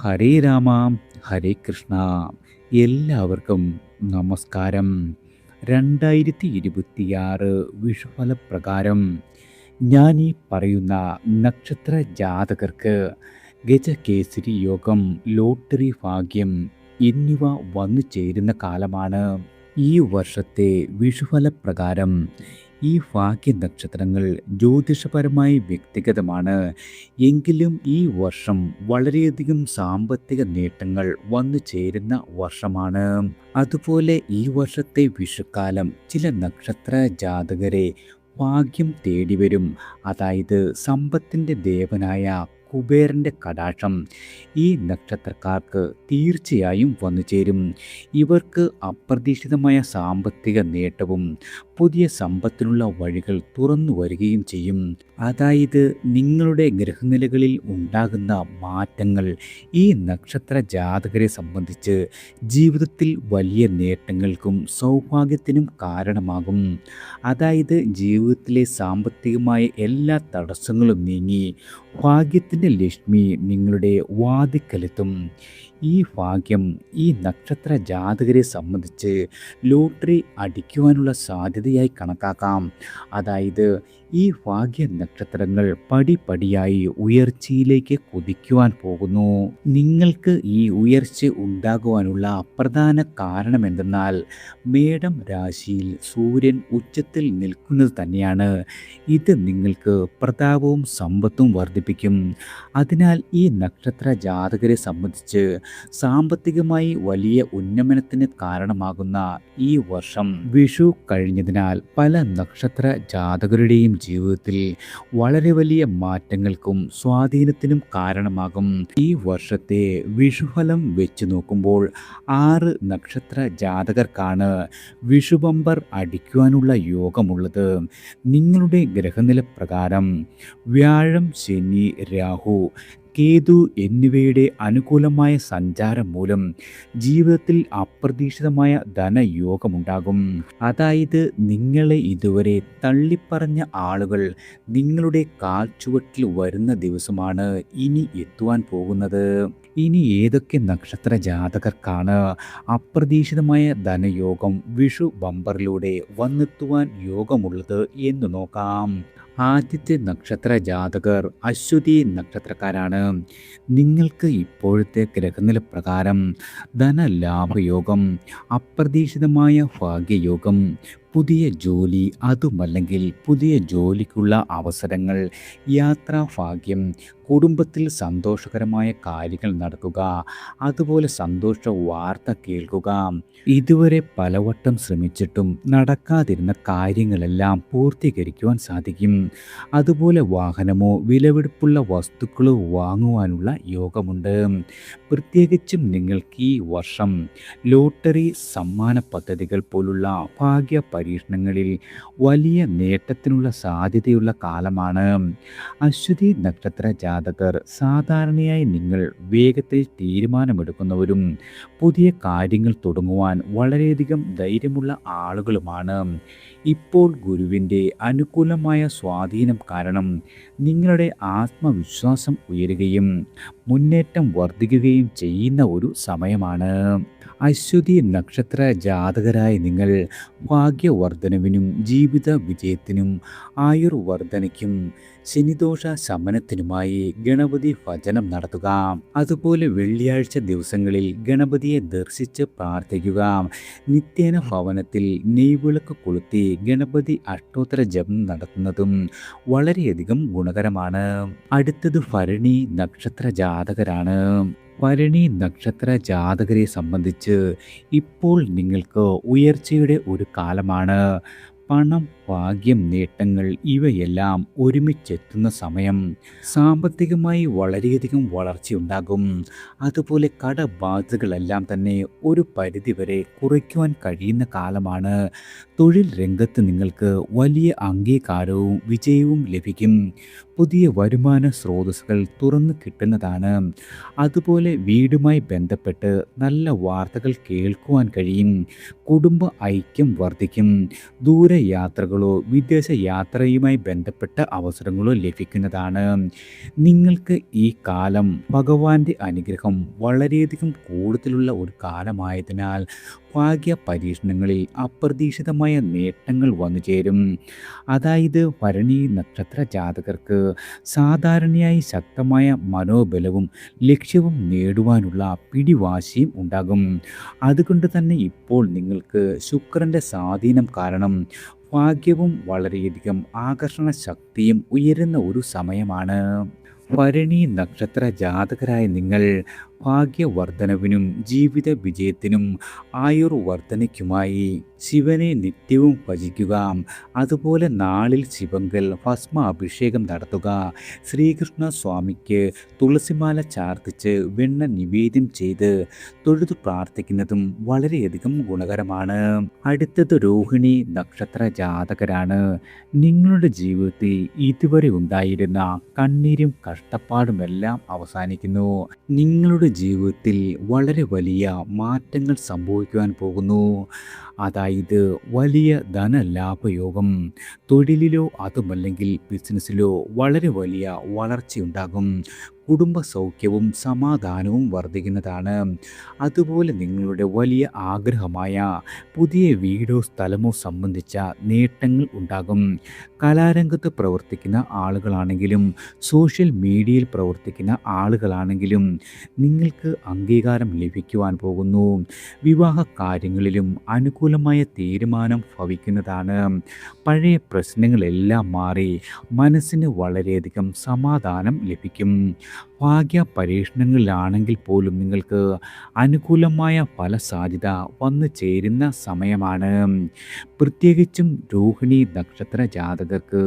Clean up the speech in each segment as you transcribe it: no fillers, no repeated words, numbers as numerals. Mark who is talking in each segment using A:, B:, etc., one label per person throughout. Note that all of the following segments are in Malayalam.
A: ഹരേ രാമ ഹരേ കൃഷ്ണ. എല്ലാവർക്കും നമസ്കാരം. 2026 വിഷുഫലപ്രകാരം ഞാൻ ഈ പറയുന്ന നക്ഷത്ര ജാതകർക്ക് ഗജകേസരി യോഗം, ലോട്ടറി ഭാഗ്യം എന്നിവ വന്നു ചേരുന്ന കാലമാണ്. ഈ വർഷത്തെ വിഷുഫലപ്രകാരം ഈ ഭാഗ്യ നക്ഷത്രങ്ങൾ ജ്യോതിഷപരമായി വ്യക്തിഗതമാണ്. എങ്കിലും ഈ വർഷം വളരെയധികം സാമ്പത്തിക നേട്ടങ്ങൾ വന്നു ചേരുന്ന വർഷമാണ്. അതുപോലെ ഈ വർഷത്തെ വിഷുക്കാലം ചില നക്ഷത്ര ജാതകരെ ഭാഗ്യം തേടിവരും. അതായത് സമ്പത്തിൻ്റെ ദേവനായ കുബേരൻ്റെ കടാക്ഷം ഈ നക്ഷത്രക്കാർക്ക് തീർച്ചയായും വന്നു ചേരും. ഇവർക്ക് അപ്രതീക്ഷിതമായ സാമ്പത്തിക നേട്ടവും പുതിയ സമ്പത്തിനുള്ള വഴികൾ തുറന്നു വരികയും ചെയ്യും. അതായത് നിങ്ങളുടെ ഗ്രഹനിലകളിൽ ഉണ്ടാകുന്ന മാറ്റങ്ങൾ ഈ നക്ഷത്ര ജാതകരെ സംബന്ധിച്ച് ജീവിതത്തിൽ വലിയ നേട്ടങ്ങൾക്കും സൗഭാഗ്യത്തിനും കാരണമാകും. അതായത് ജീവിതത്തിലെ സാമ്പത്തികമായ എല്ലാ തടസ്സങ്ങളും നീങ്ങി ഭാഗ്യത്തിൻ്റെ ലക്ഷ്മി നിങ്ങളുടെ വാതിക്കലെത്തും. ഈ ഭാഗ്യം ഈ നക്ഷത്ര ജാതകരെ സംബന്ധിച്ച് ലോട്ടറി അടിക്കുവാനുള്ള സാധ്യതയായി കണക്കാക്കാം. അതായത് ഈ ഭാഗ്യ നക്ഷത്രങ്ങൾ പടിപടിയായി ഉയർച്ചയിലേക്ക് കുതിക്കുവാൻ പോകുന്നു. നിങ്ങൾക്ക് ഈ ഉയർച്ച ഉണ്ടാകുവാനുള്ള പ്രധാന കാരണം എന്തെന്നാൽ മേടം രാശിയിൽ സൂര്യൻ ഉച്ചത്തിൽ നിൽക്കുന്നത് തന്നെയാണ്. ഇത് നിങ്ങൾക്ക് പ്രതാപവും സമ്പത്തും വർദ്ധിപ്പിക്കും. അതിനാൽ ഈ നക്ഷത്ര ജാതകരെ സംബന്ധിച്ച് സാമ്പത്തികമായി വലിയ ഉന്നമനത്തിന് കാരണമാകുന്ന ഈ വർഷം വിഷു കഴിഞ്ഞതിനാൽ പല നക്ഷത്ര ജാതകരുടെയും ജീവിതത്തിൽ വളരെ വലിയ മാറ്റങ്ങൾക്കും സ്വാധീനത്തിനും കാരണമാകും. ഈ വർഷത്തെ വിഷുഫലം വെച്ച് നോക്കുമ്പോൾ 6 നക്ഷത്ര ജാതകർക്കാണ് വിഷുബമ്പർ അടിക്കുവാനുള്ള യോഗമുള്ളത്. നിങ്ങളുടെ ഗ്രഹനില പ്രകാരം വ്യാഴം, ശനി, രാഹു, കേതു എന്നിവയുടെ അനുകൂലമായ സഞ്ചാരം മൂലം ജീവിതത്തിൽ അപ്രതീക്ഷിതമായ ധനയോഗമുണ്ടാകും. അതായത് നിങ്ങളെ ഇതുവരെ തള്ളിപ്പറഞ്ഞ ആളുകൾ നിങ്ങളുടെ കാൽച്ചുവട്ടിൽ വരുന്ന ദിവസമാണ് ഇനി എത്തുവാൻ പോകുന്നത്. ഇനി ഏതൊക്കെ നക്ഷത്ര ജാതകർക്കാണ് അപ്രതീക്ഷിതമായ ധനയോഗം വിഷു ബമ്പറിലൂടെ വന്നെത്തുവാൻ യോഗമുള്ളത് എന്ന് നോക്കാം. ആദ്യത്തെ നക്ഷത്ര ജാതകർ അശ്വതി നക്ഷത്രക്കാരാണ്. നിങ്ങൾക്ക് ഇപ്പോഴത്തെ ഗ്രഹനില പ്രകാരം ധനലാഭയോഗം, അപ്രതീക്ഷിതമായ ഭാഗ്യയോഗം, പുതിയ ജോലി, അതുമല്ലെങ്കിൽ പുതിയ ജോലിക്കുള്ള അവസരങ്ങൾ, യാത്രാഭാഗ്യം, കുടുംബത്തിൽ സന്തോഷകരമായ കാര്യങ്ങൾ നടക്കുക, അതുപോലെ സന്തോഷ വാർത്ത കേൾക്കുക, ഇതുവരെ പലവട്ടം ശ്രമിച്ചിട്ടും നടക്കാതിരുന്ന കാര്യങ്ങളെല്ലാം പൂർത്തീകരിക്കുവാൻ സാധിക്കും. അതുപോലെ വാഹനമോ വിലപിടിപ്പുള്ള വസ്തുക്കളോ വാങ്ങുവാനുള്ള യോഗമുണ്ട്. പ്രത്യേകിച്ചും നിങ്ങൾക്ക് ഈ വർഷം ലോട്ടറി, സമ്മാന പദ്ധതികൾ പോലുള്ള ഭാഗ്യ പരീക്ഷണങ്ങളിൽ വലിയ നേട്ടത്തിനുള്ള സാധ്യതയുള്ള കാലമാണ്. അശ്വതി നക്ഷത്ര ജാതകർ സാധാരണയായി നിങ്ങൾ വേഗത്തിൽ തീരുമാനമെടുക്കുന്നവരും പുതിയ കാര്യങ്ങൾ തുടങ്ങുവാൻ വളരെയധികം ധൈര്യമുള്ള ആളുകളുമാണ്. ഇപ്പോൾ ഗുരുവിൻ്റെ അനുകൂലമായ സ്വാധീനം കാരണം നിങ്ങളുടെ ആത്മവിശ്വാസം ഉയരുകയും മുന്നേറ്റം വർദ്ധിക്കുകയും ചെയ്യുന്ന ഒരു സമയമാണ്. അശ്വതി നക്ഷത്ര ജാതകരായ നിങ്ങൾ ഭാഗ്യവർദ്ധനവിനും ജീവിത വിജയത്തിനും ആയുർവർദ്ധനയ്ക്കും ശനിദോഷ ശമനത്തിനുമായി ഗണപതി ഭജനം നടത്തുക. അതുപോലെ വെള്ളിയാഴ്ച ദിവസങ്ങളിൽ ഗണപതിയെ ദർശിച്ച് പ്രാർത്ഥിക്കുക. നിത്യേന ഭവനത്തിൽ നെയ്വിളക്ക് കൊളുത്തി ഗണപതി അഷ്ടോത്തര ജപം നടത്തുന്നതും വളരെയധികം ഗുണകരമാണ്. അടുത്തത് ഭരണി നക്ഷത്ര ജാതകരാണ്. ഭരണി നക്ഷത്ര ജാതകരെ സംബന്ധിച്ച് ഇപ്പോൾ നിങ്ങൾക്ക് ഉയർച്ചയുടെ ഒരു കാലമാണ്. പണം, ഭാഗ്യം, നേട്ടങ്ങൾ ഇവയെല്ലാം ഒരുമിച്ചെത്തുന്ന സമയം. സാമ്പത്തികമായി വളരെയധികം വളർച്ചയുണ്ടാകും. അതുപോലെ കടബാധ്യതകളെല്ലാം തന്നെ ഒരു പരിധിവരെ കുറയ്ക്കുവാൻ കഴിയുന്ന കാലമാണ്. തൊഴിൽ രംഗത്ത് നിങ്ങൾക്ക് വലിയ അംഗീകാരവും വിജയവും ലഭിക്കും. പുതിയ വരുമാന സ്രോതസ്സുകൾ തുറന്നു കിട്ടുന്നതാണ്. അതുപോലെ വീടുമായി ബന്ധപ്പെട്ട് നല്ല വാർത്തകൾ കേൾക്കുവാൻ കഴിയും. കുടുംബ ഐക്യം വർദ്ധിക്കും. ദൂരയാത്രകളോ അവസരങ്ങളോ വിദേശ യാത്രയുമായി ബന്ധപ്പെട്ട അവസരങ്ങളോ ലഭിക്കുന്നതാണ്. നിങ്ങൾക്ക് ഈ കാലം ഭഗവാന്റെ അനുഗ്രഹം വളരെയധികം കൂടുതലുള്ള ഒരു കാലമായതിനാൽ ഭാഗ്യ പരീക്ഷണങ്ങളിൽ അപ്രതീക്ഷിതമായ നേട്ടങ്ങൾ വന്നു ചേരും. അതായത് ഭരണി നക്ഷത്ര ജാതകർക്ക് സാധാരണയായി ശക്തമായ മനോബലവും ലക്ഷ്യവും നേടുവാനുള്ള പിടിവാശിയും ഉണ്ടാകും. അതുകൊണ്ട് തന്നെ ഇപ്പോൾ നിങ്ങൾക്ക് ശുക്രൻ്റെ സ്വാധീനം കാരണം ഭാഗ്യവും വളരെയധികം ആകർഷണ ശക്തിയും ഉയരുന്ന ഒരു സമയമാണ്. ഭരണി നക്ഷത്ര ജാതകരായ നിങ്ങൾ ഭാഗ്യവർദ്ധനവിനും ജീവിത വിജയത്തിനും ആയുർവർദ്ധനയ്ക്കുമായി ശിവനെ നിത്യവും ഭജിക്കുക. അതുപോലെ നാളിൽ ശിവങ്കൽ ഭസ്മ അഭിഷേകം നടത്തുക. ശ്രീകൃഷ്ണ സ്വാമിക്ക് തുളസിമാല ചാർത്തിച്ച് വെണ്ണ നിവേദ്യം ചെയ്ത് തൊഴുതു പ്രാർത്ഥിക്കുന്നതും വളരെയധികം ഗുണകരമാണ്. അടുത്തത് രോഹിണി നക്ഷത്ര ജാതകരാണ്. നിങ്ങളുടെ ജീവിതത്തിൽ ഇതുവരെ ഉണ്ടായിരുന്ന കണ്ണീരും കഷ്ടപ്പാടുമെല്ലാം അവസാനിക്കുന്നു. നിങ്ങളുടെ ജീവിതത്തിൽ വളരെ വലിയ മാറ്റങ്ങൾ സംഭവിക്കുവാൻ പോകുന്നു. അതായത് വലിയ ധനലാഭയോഗം, തൊഴിലിലോ അതുമല്ലെങ്കിൽ ബിസിനസ്സിലോ വളരെ വലിയ വളർച്ചയുണ്ടാകും. കുടുംബ സൗഖ്യവും സമാധാനവും വർദ്ധിക്കുന്നതാണ്. അതുപോലെ നിങ്ങളുടെ വലിയ ആഗ്രഹമായ പുതിയ വീടോ സ്ഥലമോ സംബന്ധിച്ച നേട്ടങ്ങൾ ഉണ്ടാകും. കലാരംഗത്ത് പ്രവർത്തിക്കുന്ന ആളുകളാണെങ്കിലും സോഷ്യൽ മീഡിയയിൽ പ്രവർത്തിക്കുന്ന ആളുകളാണെങ്കിലും നിങ്ങൾക്ക് അംഗീകാരം ലഭിക്കുവാൻ പോകുന്നു. വിവാഹ കാര്യങ്ങളിലും അനുകൂലമായ തീരുമാനം ഭവിക്കുന്നതാണ്. പഴയ പ്രശ്നങ്ങളെല്ലാം മാറി മനസ്സിന് വളരെയധികം സമാധാനം ലഭിക്കും. ഭാഗ്യ പരീക്ഷണങ്ങളിലാണെങ്കിൽ പോലും നിങ്ങൾക്ക് അനുകൂലമായ ഫലസാധ്യത വന്നു ചേരുന്ന സമയമാണ്. പ്രത്യേകിച്ചും രോഹിണി നക്ഷത്ര ജാതകർക്ക്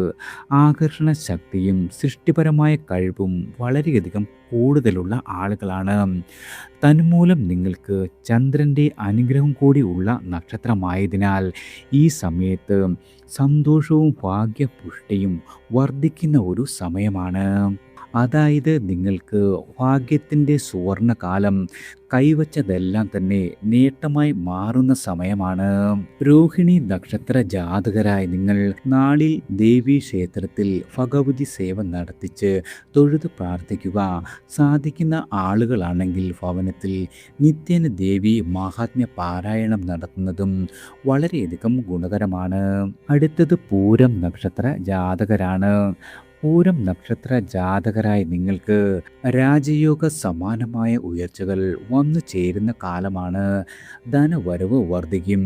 A: ആകർഷണ ശക്തിയും സൃഷ്ടിപരമായ കഴിവും വളരെയധികം കൂടുതലുള്ള ആളുകളാണ്. തന്മൂലം നിങ്ങൾക്ക് ചന്ദ്രൻ്റെ അനുഗ്രഹം കൂടി ഉള്ള നക്ഷത്രമായതിനാൽ ഈ സമയത്ത് സന്തോഷവും ഭാഗ്യപുഷ്ടിയും വർദ്ധിക്കുന്ന ഒരു സമയമാണ്. അതായത് നിങ്ങൾക്ക് ഭാഗ്യത്തിൻ്റെ സുവർണകാലം കൈവച്ചതെല്ലാം തന്നെ നേട്ടമായി മാറുന്ന സമയമാണ്. രോഹിണി നക്ഷത്ര ജാതകരായ നിങ്ങൾ നാളിൽ ദേവീ ക്ഷേത്രത്തിൽ ഭഗവതി സേവ നടത്തിച്ച് തൊഴുത് പ്രാർത്ഥിക്കുക. സാധിക്കുന്ന ആളുകളാണെങ്കിൽ ഭവനത്തിൽ നിത്യേന ദേവി മാഹാത്മ്യ പാരായണം നടത്തുന്നതും വളരെയധികം ഗുണകരമാണ്. അടുത്തത് പൂരം നക്ഷത്ര ജാതകരാണ്. പൂരം നക്ഷത്ര ജാതകരായ നിങ്ങൾക്ക് രാജയോഗ സമാനമായ ഉയർച്ചകൾ വന്നു ചേരുന്ന കാലമാണ്. ധനവരവ് വർദ്ധിക്കും.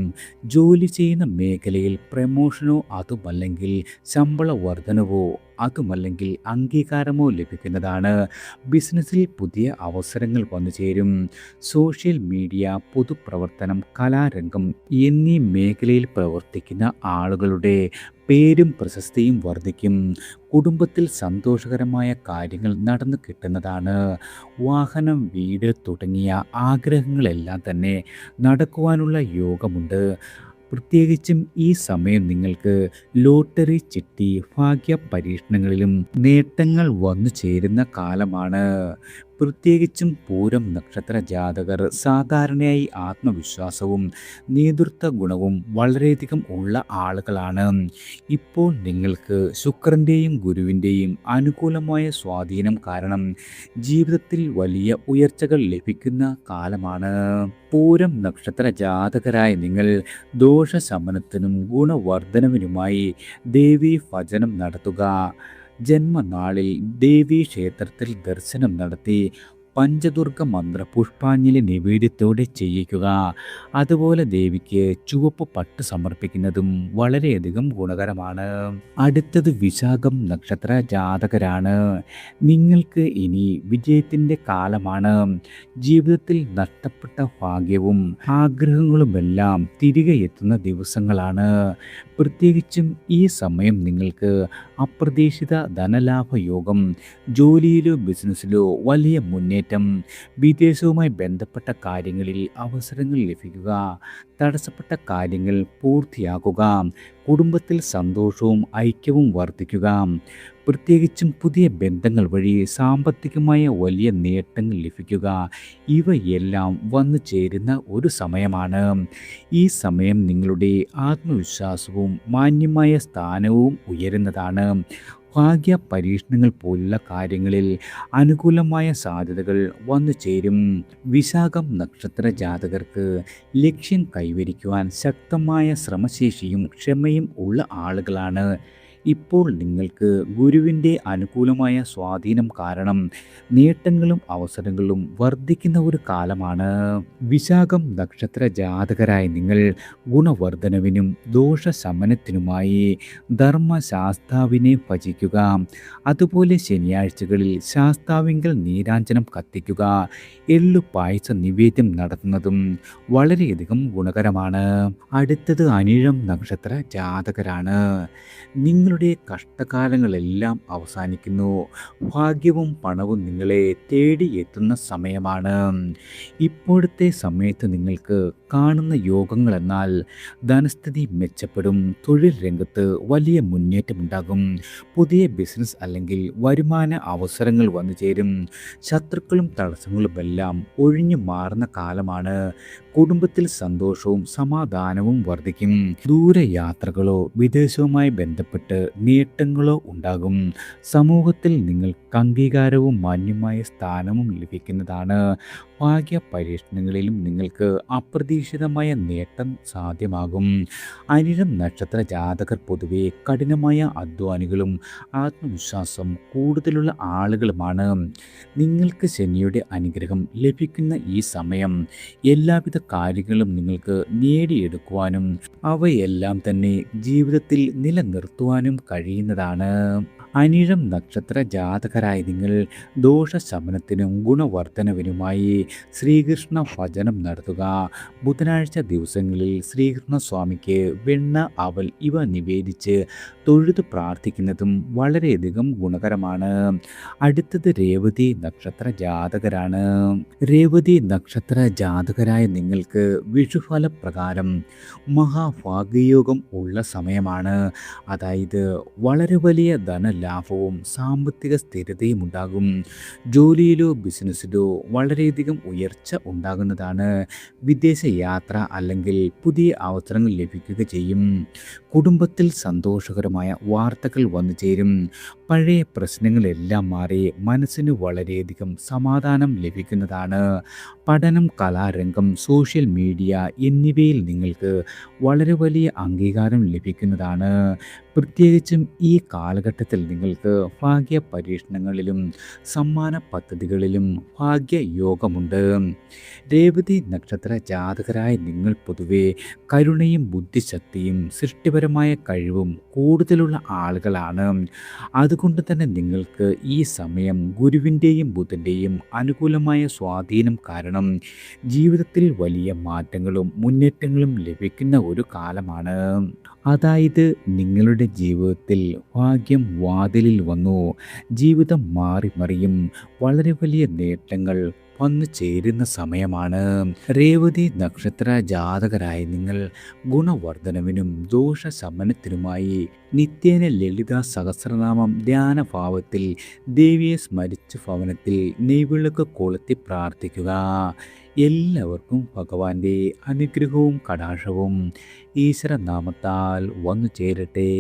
A: ജോലി ചെയ്യുന്ന മേഖലയിൽ പ്രമോഷനോ അതുമല്ലെങ്കിൽ ശമ്പള വർധനവോ അതുമല്ലെങ്കിൽ അംഗീകാരമോ ലഭിക്കുന്നതാണ്. ബിസിനസ്സിൽ പുതിയ അവസരങ്ങൾ വന്നു ചേരും. സോഷ്യൽ മീഡിയ, പൊതുപ്രവർത്തനം, കലാരംഗം എന്നീ മേഖലയിൽ പ്രവർത്തിക്കുന്ന ആളുകളുടെ പേരും പ്രശസ്തിയും വർദ്ധിക്കും. കുടുംബത്തിൽ സന്തോഷകരമായ കാര്യങ്ങൾ നടന്നു കിട്ടുന്നതാണ്. വാഹനം, വീട് തുടങ്ങിയ ആഗ്രഹങ്ങളെല്ലാം തന്നെ നടക്കുവാനുള്ള യോഗമുണ്ട്. പ്രത്യേകിച്ചും ഈ സമയം നിങ്ങൾക്ക് ലോട്ടറി, ചിട്ടി, ഭാഗ്യ പരീക്ഷണങ്ങളിലും നേട്ടങ്ങൾ വന്നു ചേരുന്ന കാലമാണ്. പ്രത്യേകിച്ചും പൂരം നക്ഷത്ര ജാതകർ സാധാരണയായി ആത്മവിശ്വാസവും നേതൃത്വ ഗുണവും വളരെയധികം ഉള്ള ആളുകളാണ്. ഇപ്പോൾ നിങ്ങൾക്ക് ശുക്രൻ്റെയും ഗുരുവിൻ്റെയും അനുകൂലമായ സ്വാധീനം കാരണം ജീവിതത്തിൽ വലിയ ഉയർച്ചകൾ ലഭിക്കുന്ന കാലമാണ്. പൂരം നക്ഷത്ര ജാതകരായ നിങ്ങൾ ദോഷശമനത്തിനും ഗുണവർദ്ധനവിനുമായി ദേവീ ഭജനം നടത്തുക. ജന്മനാളിൽ ദേവീ ക്ഷേത്രത്തിൽ ദർശനം നടത്തി പഞ്ചദുർഗ മന്ത്ര പുഷ്പാഞ്ജലി നിവേദ്യത്തോടെ ചെയ്യിക്കുക. അതുപോലെ ദേവിക്ക് ചുവപ്പ് പട്ട് സമർപ്പിക്കുന്നതും വളരെയധികം ഗുണകരമാണ്. അടുത്തത് വിശാഖം നക്ഷത്ര ജാതകരാണ്. നിങ്ങൾക്ക് ഇനി വിജയത്തിൻ്റെ കാലമാണ്. ജീവിതത്തിൽ നഷ്ടപ്പെട്ട ഭാഗ്യവും ആഗ്രഹങ്ങളുമെല്ലാം തിരികെ എത്തുന്ന ദിവസങ്ങളാണ്. പ്രത്യേകിച്ചും ഈ സമയം നിങ്ങൾക്ക് അപ്രതീക്ഷിത ധനലാഭയോഗം, ജോലിയിലോ ബിസിനസ്സിലോ വലിയ മുന്നേറ്റം, വിദേശവുമായി ബന്ധപ്പെട്ട കാര്യങ്ങളിൽ അവസരങ്ങൾ ലഭിക്കുക, തടസ്സപ്പെട്ട കാര്യങ്ങൾ പൂർത്തിയാക്കുക, കുടുംബത്തിൽ സന്തോഷവും ഐക്യവും വർദ്ധിക്കുക. പ്രത്യേകിച്ചും പുതിയ ബന്ധങ്ങൾ വഴി സാമ്പത്തികമായ വലിയ നേട്ടങ്ങൾ ലഭിക്കുക, ഇവയെല്ലാം വന്നു ചേരുന്ന ഒരു സമയമാണ്. ഈ സമയം നിങ്ങളുടെ ആത്മവിശ്വാസവും മാന്യമായ സ്ഥാനവും ഉയരുന്നതാണ്. ഭാഗ്യ പരീക്ഷണങ്ങൾ പോലുള്ള കാര്യങ്ങളിൽ അനുകൂലമായ സാധ്യതകൾ വന്നു ചേരും. വിശാഖം നക്ഷത്ര ജാതകർക്ക് ലക്ഷ്യം കൈവരിക്കുവാൻ ശക്തമായ ശ്രമശേഷിയും ക്ഷമയും ഉള്ള ആളുകളാണ്. ഇപ്പോൾ നിങ്ങൾക്ക് ഗുരുവിൻ്റെ അനുകൂലമായ സ്വാധീനം കാരണം നേട്ടങ്ങളും അവസരങ്ങളും വർദ്ധിക്കുന്ന ഒരു കാലമാണ്. വിശാഖം നക്ഷത്ര ജാതകരായ നിങ്ങൾ ഗുണവർദ്ധനവിനും ദോഷശമനത്തിനുമായി ധർമ്മശാസ്താവിനെ ഭജിക്കുക. അതുപോലെ ശനിയാഴ്ചകളിൽ ശാസ്താവിങ്കൽ നീരാഞ്ജനം കത്തിക്കുക, എള്ളു പായസ നിവേദ്യം നടത്തുന്നതും വളരെയധികം ഗുണകരമാണ്. അടുത്തത് അനിഴം നക്ഷത്ര ജാതകരാണ്. നിങ്ങളുടെ കഷ്ടകാലങ്ങളെല്ലാം അവസാനിക്കുന്നു. ഭാഗ്യവും പണവും നിങ്ങളെ തേടി എത്തുന്ന സമയമാണ്. ഇപ്പോഴത്തെ സമയത്ത് നിങ്ങൾക്ക് കാണുന്ന യോഗങ്ങളെന്നാൽ ധനസ്ഥിതി മെച്ചപ്പെടും, തൊഴിൽ രംഗത്ത് വലിയ മുന്നേറ്റമുണ്ടാകും, പുതിയ ബിസിനസ് അല്ലെങ്കിൽ വരുമാന അവസരങ്ങൾ വന്നു ചേരും, ശത്രുക്കളും തടസ്സങ്ങളുമെല്ലാം ഒഴിഞ്ഞു മാറുന്ന കാലമാണ്. കുടുംബത്തിൽ സന്തോഷവും സമാധാനവും വർദ്ധിക്കും. ദൂരയാത്രകളോ വിദേശവുമായി ബന്ധപ്പെട്ട് നേട്ടങ്ങളോ ഉണ്ടാകും. സമൂഹത്തിൽ നിങ്ങൾക്ക് അംഗീകാരവും മാന്യമായ സ്ഥാനവും ലഭിക്കുന്നതാണ്. ഭാഗ്യ പരീക്ഷണങ്ങളിലും നിങ്ങൾക്ക് അപ്രതീക്ഷിതമായ നേട്ടം സാധ്യമാകും. അനിഴം നക്ഷത്ര ജാതകർ പൊതുവെ കഠിനമായ അധ്വാനികളും ആത്മവിശ്വാസം കൂടുതലുള്ള ആളുകളുമാണ്. നിങ്ങൾക്ക് ശനിയുടെ അനുഗ്രഹം ലഭിക്കുന്ന ഈ സമയം എല്ലാവിധ കാര്യങ്ങളും നിങ്ങൾക്ക് നേടിയെടുക്കുവാനും അവയെല്ലാം തന്നെ ജീവിതത്തിൽ നിലനിർത്തുവാനും കഴിയുന്നതാണ്. അനിഴം നക്ഷത്ര ജാതകരായ നിങ്ങൾ ദോഷശമനത്തിനും ഗുണവർദ്ധനവിനുമായി ശ്രീകൃഷ്ണ ഭജനം നടത്തുക. ബുധനാഴ്ച ദിവസങ്ങളിൽ ശ്രീകൃഷ്ണസ്വാമിക്ക് വെണ്ണ, അവൽ ഇവ നിവേദിച്ച് തൊഴുതു പ്രാർത്ഥിക്കുന്നതും വളരെയധികം ഗുണകരമാണ്. അടുത്തത് രേവതി നക്ഷത്ര ജാതകരാണ്. രേവതി നക്ഷത്ര ജാതകരായ നിങ്ങൾക്ക് വിഷുഫല പ്രകാരം മഹാഭാഗ്യയോഗം ഉള്ള സമയമാണ്. അതായത് വളരെ വലിയ ധനലാഭവും സാമ്പത്തിക സ്ഥിരതയും ഉണ്ടാകും. ജോലിയിലോ ബിസിനസ്സിലോ വളരെയധികം ഉയർച്ച ഉണ്ടാകുന്നതാണ്. വിദേശ യാത്ര അല്ലെങ്കിൽ പുതിയ അവസരങ്ങൾ ലഭിക്കുക ചെയ്യും. കുടുംബത്തിൽ സന്തോഷകരമായ വാർത്തകൾ വന്നു ചേരും. പഴയ പ്രശ്നങ്ങളെല്ലാം മാറി മനസ്സിന് വളരെയധികം സമാധാനം ലഭിക്കുന്നതാണ്. പഠനം, കലാരംഗം, സോഷ്യൽ മീഡിയ എന്നിവയിൽ നിങ്ങൾക്ക് വളരെ വലിയ അംഗീകാരം ലഭിക്കുന്നതാണ്. പ്രത്യേകിച്ചും ഈ കാലഘട്ടത്തിൽ നിങ്ങൾക്ക് ഭാഗ്യ പരീക്ഷണങ്ങളിലും സമ്മാന പദ്ധതികളിലും ഭാഗ്യയോഗമുണ്ട്. രേവതി നക്ഷത്ര ജാതകരായ നിങ്ങൾ പൊതുവെ കരുണയും ബുദ്ധിശക്തിയും സൃഷ്ടിപരമായ കഴിവും കൂടുതലുള്ള ആളുകളാണ്. അതുകൊണ്ട് തന്നെ നിങ്ങൾക്ക് ഈ സമയം ഗുരുവിൻ്റെയും ബുധൻ്റെയും അനുകൂലമായ സ്വാധീനം കാരണം ജീവിതത്തിൽ വലിയ മാറ്റങ്ങളും മുന്നേറ്റങ്ങളും ലഭിക്കുന്ന ഒരു കാലമാണ്. അതായത് നിങ്ങളുടെ ജീവിതത്തിൽ ഭാഗ്യം വാതിലിൽ വന്നു, ജീവിതം മാറി മറിയും, വളരെ വലിയ നേട്ടങ്ങൾ വന്നു ചേരുന്ന സമയമാണ്. രേവതി നക്ഷത്ര ജാതകരായ നിങ്ങൾ ഗുണവർദ്ധനവിനും ദോഷശമനത്തിനുമായി നിത്യേന ലളിത സഹസ്രനാമം ധ്യാനഭാവത്തിൽ ദേവിയെ സ്മരിച്ച ഭവനത്തിൽ നെയ്വിളക്ക് കൊളുത്തി പ്രാർത്ഥിക്കുക. എല്ലാവർക്കും ഭഗവാന്റെ അനുഗ്രഹവും കടാക്ഷവും ഈശ്വരനാമത്താൽ വന്നു ചേരട്ടെ.